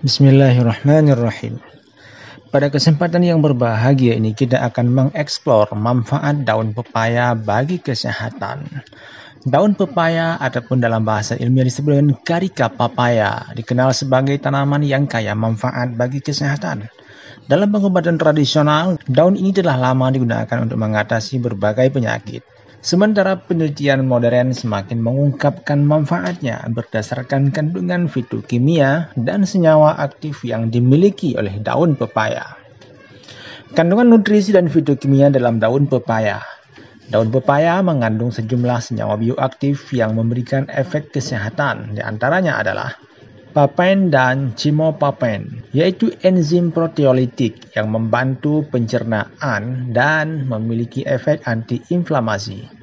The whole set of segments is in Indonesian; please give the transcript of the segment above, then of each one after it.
Bismillahirrahmanirrahim. Pada kesempatan yang berbahagia ini kita akan mengeksplor manfaat daun pepaya bagi kesehatan. Daun pepaya ataupun dalam bahasa ilmiah disebut dengan Carica papaya, dikenal sebagai tanaman yang kaya manfaat bagi kesehatan. Dalam pengobatan tradisional, daun ini telah lama digunakan untuk mengatasi berbagai penyakit. Sementara penelitian modern semakin mengungkapkan manfaatnya berdasarkan kandungan fitokimia dan senyawa aktif yang dimiliki oleh daun pepaya. Kandungan nutrisi dan fitokimia dalam daun pepaya. Daun pepaya mengandung sejumlah senyawa bioaktif yang memberikan efek kesehatan. Di antaranya adalah papain dan chimopapain, yaitu enzim proteolitik yang membantu pencernaan dan memiliki efek antiinflamasi.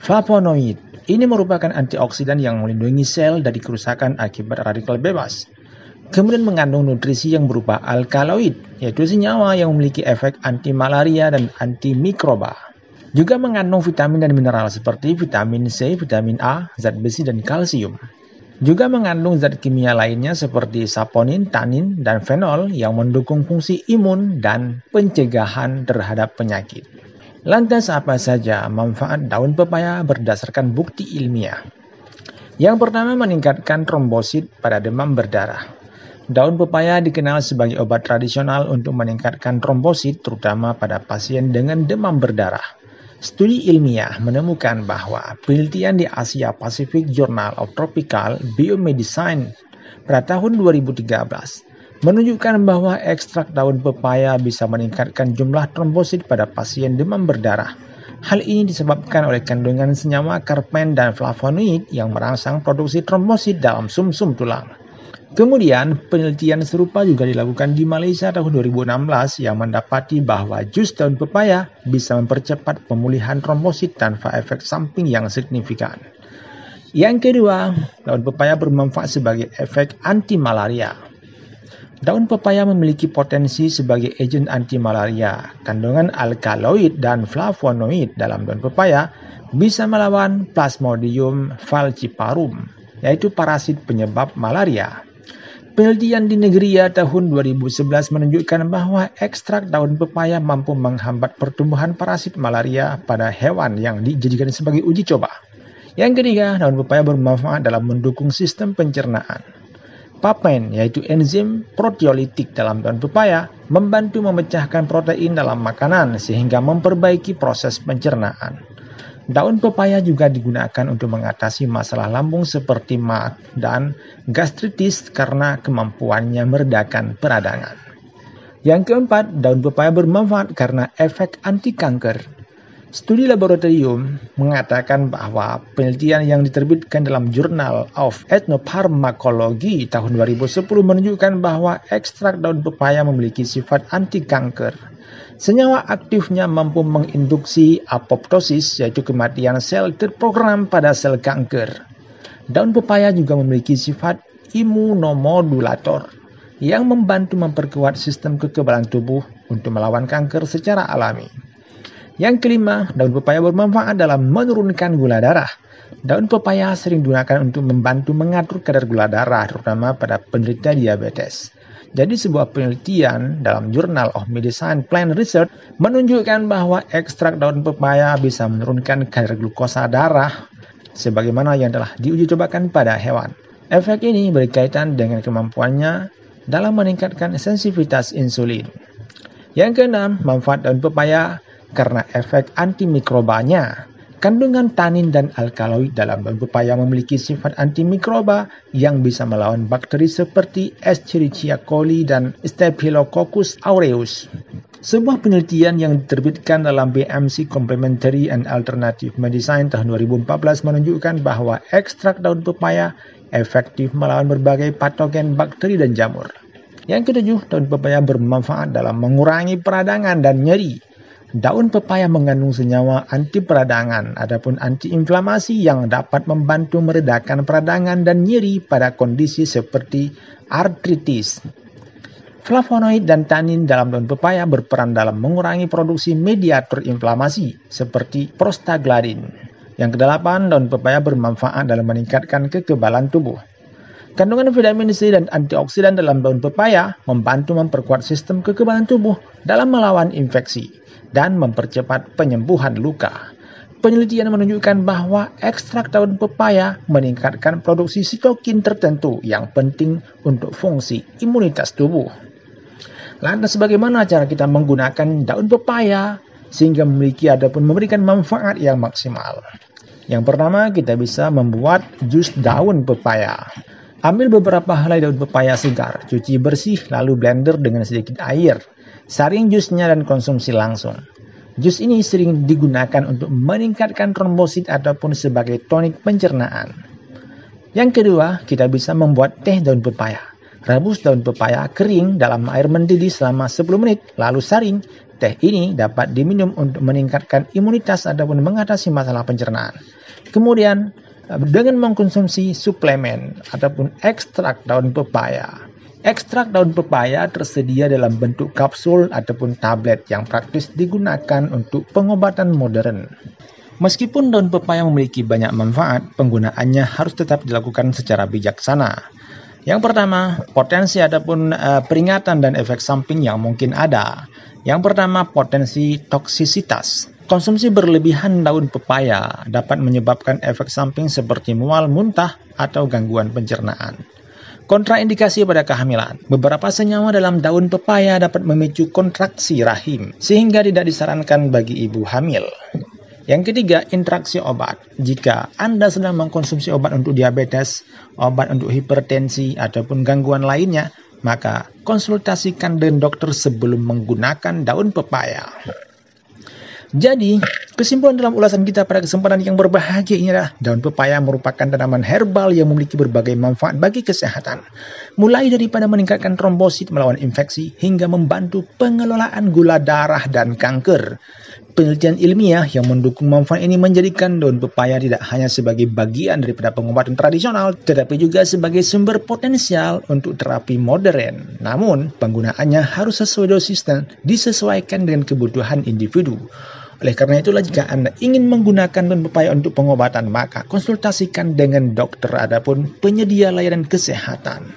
Flavonoid, ini merupakan antioksidan yang melindungi sel dari kerusakan akibat radikal bebas. Kemudian mengandung nutrisi yang berupa alkaloid, yaitu senyawa yang memiliki efek anti-malaria dan antimikroba. Juga mengandung vitamin dan mineral seperti vitamin C, vitamin A, zat besi, dan kalsium. Juga mengandung zat kimia lainnya seperti saponin, tanin, dan fenol yang mendukung fungsi imun dan pencegahan terhadap penyakit. Lantas apa saja manfaat daun pepaya berdasarkan bukti ilmiah? Yang pertama, meningkatkan trombosit pada demam berdarah. Daun pepaya dikenal sebagai obat tradisional untuk meningkatkan trombosit terutama pada pasien dengan demam berdarah. Studi ilmiah menemukan bahwa penelitian di Asia Pacific Journal of Tropical Biomedicine pada tahun 2013 menunjukkan bahwa ekstrak daun pepaya bisa meningkatkan jumlah trombosit pada pasien demam berdarah. Hal ini disebabkan oleh kandungan senyawa karpen dan flavonoid yang merangsang produksi trombosit dalam sumsum tulang. Kemudian, penelitian serupa juga dilakukan di Malaysia tahun 2016 yang mendapati bahwa jus daun pepaya bisa mempercepat pemulihan trombosit tanpa efek samping yang signifikan. Yang kedua, daun pepaya bermanfaat sebagai efek anti-malaria. Daun pepaya memiliki potensi sebagai agen anti-malaria. Kandungan alkaloid dan flavonoid dalam daun pepaya bisa melawan Plasmodium falciparum, yaitu parasit penyebab malaria. Penelitian di Negria tahun 2011 menunjukkan bahwa ekstrak daun pepaya mampu menghambat pertumbuhan parasit malaria pada hewan yang dijadikan sebagai uji coba. Yang ketiga, daun pepaya bermanfaat dalam mendukung sistem pencernaan. Papain, yaitu enzim proteolitik dalam daun pepaya, membantu memecahkan protein dalam makanan sehingga memperbaiki proses pencernaan. Daun pepaya juga digunakan untuk mengatasi masalah lambung seperti MAG dan gastritis karena kemampuannya meredakan peradangan. Yang keempat, daun pepaya bermanfaat karena efek anti kanker. Studi laboratorium mengatakan bahwa penelitian yang diterbitkan dalam Journal of Ethnopharmacology tahun 2010 menunjukkan bahwa ekstrak daun pepaya memiliki sifat anti kanker. Senyawa aktifnya mampu menginduksi apoptosis, yaitu kematian sel terprogram pada sel kanker. Daun pepaya juga memiliki sifat imunomodulator yang membantu memperkuat sistem kekebalan tubuh untuk melawan kanker secara alami. Yang kelima, daun pepaya bermanfaat dalam menurunkan gula darah. Daun pepaya sering digunakan untuk membantu mengatur kadar gula darah, terutama pada penderita diabetes. Jadi sebuah penelitian dalam Journal of Medicine Plant Research menunjukkan bahwa ekstrak daun pepaya bisa menurunkan kadar glukosa darah sebagaimana yang telah diuji cobakan pada hewan. Efek ini berkaitan dengan kemampuannya dalam meningkatkan sensitivitas insulin. Yang keenam, manfaat daun pepaya karena efek antimikrobanya. Kandungan tanin dan alkaloid dalam daun pepaya memiliki sifat antimikroba yang bisa melawan bakteri seperti Escherichia coli dan Staphylococcus aureus. Sebuah penelitian yang diterbitkan dalam BMC Complementary and Alternative Medicine tahun 2014 menunjukkan bahwa ekstrak daun pepaya efektif melawan berbagai patogen bakteri dan jamur. Yang ketujuh, daun pepaya bermanfaat dalam mengurangi peradangan dan nyeri. Daun pepaya mengandung senyawa anti peradangan, adapun antiinflamasi yang dapat membantu meredakan peradangan dan nyeri pada kondisi seperti artritis. Flavonoid dan tanin dalam daun pepaya berperan dalam mengurangi produksi mediator inflamasi seperti prostaglandin. Yang kedelapan, daun pepaya bermanfaat dalam meningkatkan kekebalan tubuh. Kandungan vitamin C dan antioksidan dalam daun pepaya membantu memperkuat sistem kekebalan tubuh dalam melawan infeksi dan mempercepat penyembuhan luka. Penelitian menunjukkan bahwa ekstrak daun pepaya meningkatkan produksi sitokin tertentu yang penting untuk fungsi imunitas tubuh. Lantas bagaimana cara kita menggunakan daun pepaya sehingga memiliki ataupun memberikan manfaat yang maksimal? Yang pertama, kita bisa membuat jus daun pepaya. Ambil beberapa helai daun pepaya segar, cuci bersih, lalu blender dengan sedikit air. Saring jusnya dan konsumsi langsung. Jus ini sering digunakan untuk meningkatkan trombosit ataupun sebagai tonik pencernaan. Yang kedua, kita bisa membuat teh daun pepaya. Rebus daun pepaya kering dalam air mendidih selama 10 menit, lalu saring. Teh ini dapat diminum untuk meningkatkan imunitas ataupun mengatasi masalah pencernaan. Kemudian, dengan mengkonsumsi suplemen ataupun ekstrak daun pepaya. Ekstrak daun pepaya tersedia dalam bentuk kapsul ataupun tablet yang praktis digunakan untuk pengobatan modern. Meskipun daun pepaya memiliki banyak manfaat, penggunaannya harus tetap dilakukan secara bijaksana. Yang pertama, potensi ataupun peringatan dan efek samping yang mungkin ada. Yang pertama, potensi toksisitas. Konsumsi berlebihan daun pepaya dapat menyebabkan efek samping seperti mual, muntah, atau gangguan pencernaan. Kontraindikasi pada kehamilan. Beberapa senyawa dalam daun pepaya dapat memicu kontraksi rahim, sehingga tidak disarankan bagi ibu hamil. Yang ketiga, interaksi obat. Jika Anda sedang mengkonsumsi obat untuk diabetes, obat untuk hipertensi, ataupun gangguan lainnya, maka konsultasikan dengan dokter sebelum menggunakan daun pepaya. Jadi, kesimpulan dalam ulasan kita pada kesempatan yang berbahagia ini adalah daun pepaya merupakan tanaman herbal yang memiliki berbagai manfaat bagi kesehatan. Mulai daripada meningkatkan trombosit melawan infeksi hingga membantu pengelolaan gula darah dan kanker. Penelitian ilmiah yang mendukung manfaat ini menjadikan daun pepaya tidak hanya sebagai bagian daripada pengobatan tradisional, tetapi juga sebagai sumber potensial untuk terapi modern. Namun, penggunaannya harus sesuai dosis dan disesuaikan dengan kebutuhan individu. Oleh karena itulah, jika Anda ingin menggunakan daun pepaya untuk pengobatan, maka konsultasikan dengan dokter ataupun penyedia layanan kesehatan.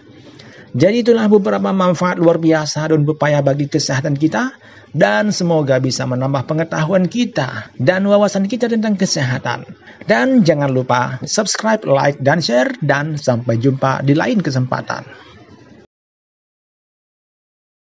Jadi itulah beberapa manfaat luar biasa daun pepaya bagi kesehatan kita, dan semoga bisa menambah pengetahuan kita dan wawasan kita tentang kesehatan. Dan jangan lupa subscribe, like, dan share, dan sampai jumpa di lain kesempatan.